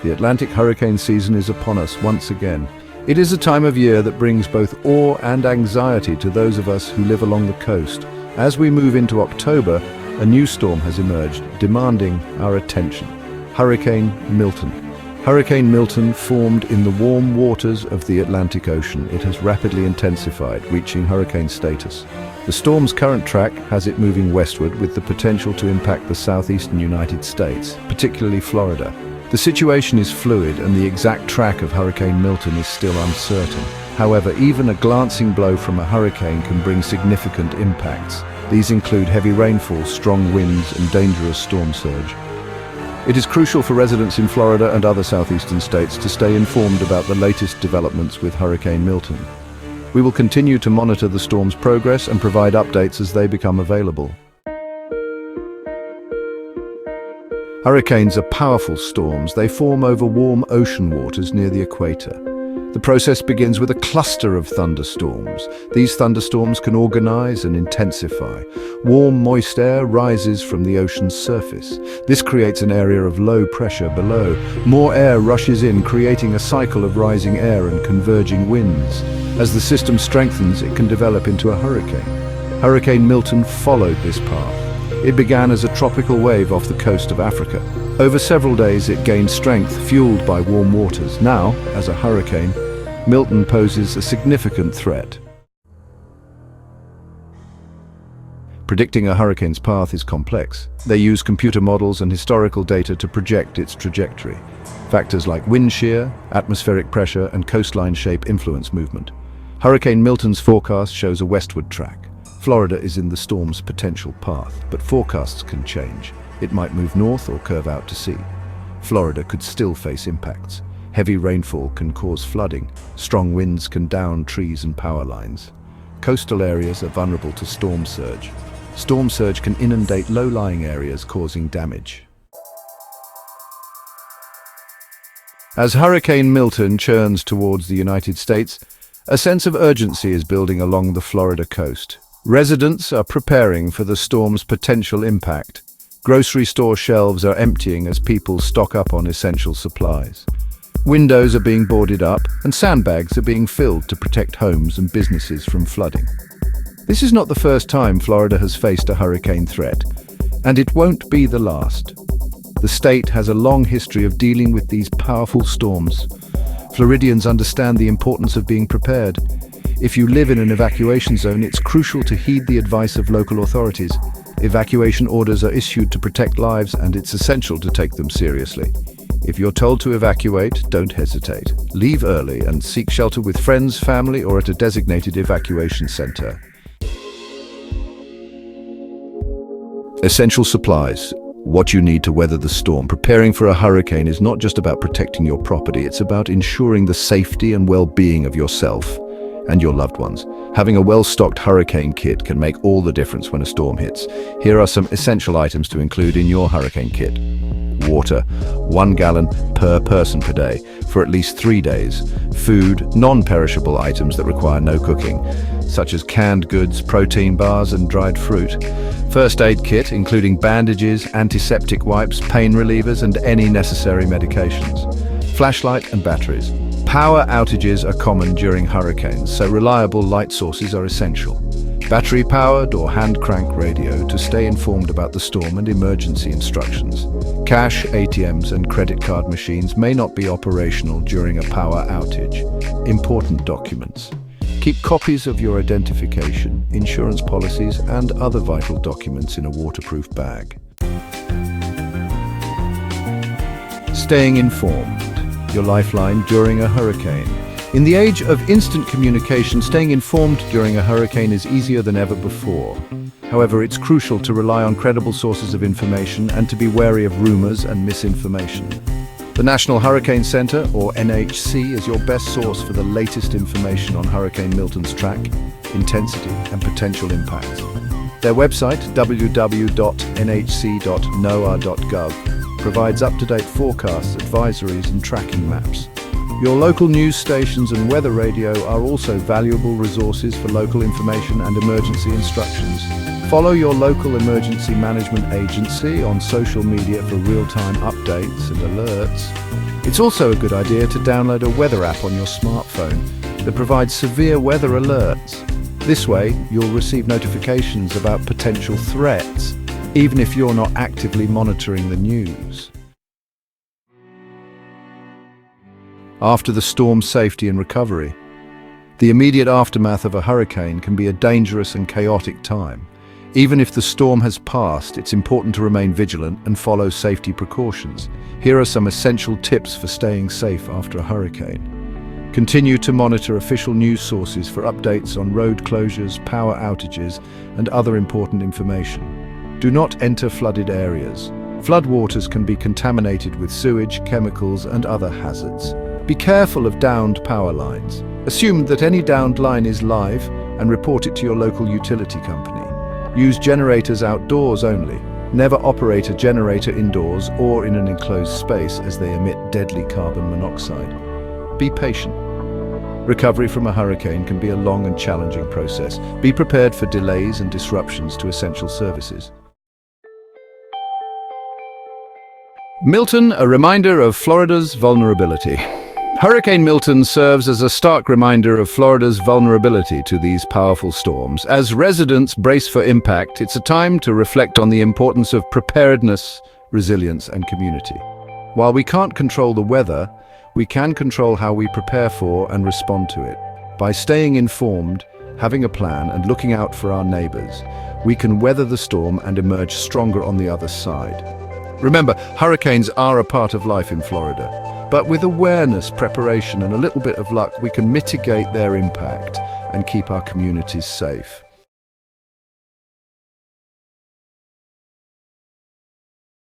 The Atlantic hurricane season is upon us once again. It is a time of year that brings both awe and anxiety to those of us who live along the coast. As we move into October, a new storm has emerged, demanding our attention. Hurricane Milton. Hurricane Milton formed in the warm waters of the Atlantic Ocean. It has rapidly intensified, reaching hurricane status. The storm's current track has it moving westward with the potential to impact the southeastern United States, particularly Florida. The situation is fluid and the exact track of Hurricane Milton is still uncertain. However, even a glancing blow from a hurricane can bring significant impacts. These include heavy rainfall, strong winds, and dangerous storm surge. It is crucial for residents in Florida and other southeastern states to stay informed about the latest developments with Hurricane Milton. We will continue to monitor the storm's progress and provide updates as they become available. Hurricanes are powerful storms. They form over warm ocean waters near the equator. The process begins with a cluster of thunderstorms. These thunderstorms can organize and intensify. Warm, moist air rises from the ocean's surface. This creates an area of low pressure below. More air rushes in, creating a cycle of rising air and converging winds. As the system strengthens, it can develop into a hurricane. Hurricane Milton followed this path. It began as a tropical wave off the coast of Africa. Over several days it gained strength, fueled by warm waters. Now, as a hurricane, Milton poses a significant threat. Predicting a hurricane's path is complex. They use computer models and historical data to project its trajectory. Factors like wind shear, atmospheric pressure, and coastline shape influence movement. Hurricane Milton's forecast shows a westward track. Florida is in the storm's potential path, but forecasts can change. It might move north or curve out to sea. Florida could still face impacts. Heavy rainfall can cause flooding. Strong winds can down trees and power lines. Coastal areas are vulnerable to storm surge. Storm surge can inundate low-lying areas, causing damage. As Hurricane Milton churns towards the United States, a sense of urgency is building along the Florida coast. Residents are preparing for the storm's potential impact. Grocery store shelves are emptying as people stock up on essential supplies. Windows are being boarded up and sandbags are being filled to protect homes and businesses from flooding. This is not the first time Florida has faced a hurricane threat, and it won't be the last. The state has a long history of dealing with these powerful storms. Floridians understand the importance of being prepared. If you live in an evacuation zone, it's crucial to heed the advice of local authorities. Evacuation orders are issued to protect lives, and it's essential to take them seriously. If you're told to evacuate, don't hesitate. Leave early and seek shelter with friends, family, or at a designated evacuation center. Essential supplies. What you need to weather the storm. Preparing for a hurricane is not just about protecting your property, it's about ensuring the safety and well-being of yourself and your loved ones. Having a well-stocked hurricane kit can make all the difference when a storm hits. Here are some essential items to include in your hurricane kit. Water, 1 gallon per person per day for at least 3 days. Food, non-perishable items that require no cooking, such as canned goods, protein bars, and dried fruit. First aid kit, including bandages, antiseptic wipes, pain relievers, and any necessary medications. Flashlight and batteries. Power outages are common during hurricanes, so reliable light sources are essential. Battery-powered or hand-crank radio to stay informed about the storm and emergency instructions. Cash, ATMs, and credit card machines may not be operational during a power outage. Important documents. Keep copies of your identification, insurance policies, and other vital documents in a waterproof bag. Staying informed. Your lifeline during a hurricane. In the age of instant communication, staying informed during a hurricane is easier than ever before. However, it's crucial to rely on credible sources of information and to be wary of rumors and misinformation. The National Hurricane Center, or NHC, is your best source for the latest information on Hurricane Milton's track, intensity, and potential impacts. Their website, www.nhc.noaa.gov, provides up-to-date forecasts, advisories, and tracking maps. Your local news stations and weather radio are also valuable resources for local information and emergency instructions. Follow your local emergency management agency on social media for real-time updates and alerts. It's also a good idea to download a weather app on your smartphone that provides severe weather alerts. This way, you'll receive notifications about potential threats, even if you're not actively monitoring the news. After the storm, safety and recovery. The immediate aftermath of a hurricane can be a dangerous and chaotic time. Even if the storm has passed, it's important to remain vigilant and follow safety precautions. Here are some essential tips for staying safe after a hurricane. Continue to monitor official news sources for updates on road closures, power outages, and other important information. Do not enter flooded areas. Floodwaters can be contaminated with sewage, chemicals, and other hazards. Be careful of downed power lines. Assume that any downed line is live and report it to your local utility company. Use generators outdoors only. Never operate a generator indoors or in an enclosed space as they emit deadly carbon monoxide. Be patient. Recovery from a hurricane can be a long and challenging process. Be prepared for delays and disruptions to essential services. Milton, a reminder of Florida's vulnerability. Hurricane Milton serves as a stark reminder of Florida's vulnerability to these powerful storms. As residents brace for impact, it's a time to reflect on the importance of preparedness, resilience, and community. While we can't control the weather, we can control how we prepare for and respond to it. By staying informed, having a plan, and looking out for our neighbors, we can weather the storm and emerge stronger on the other side. Remember, hurricanes are a part of life in Florida. But with awareness, preparation, and a little bit of luck, we can mitigate their impact and keep our communities safe.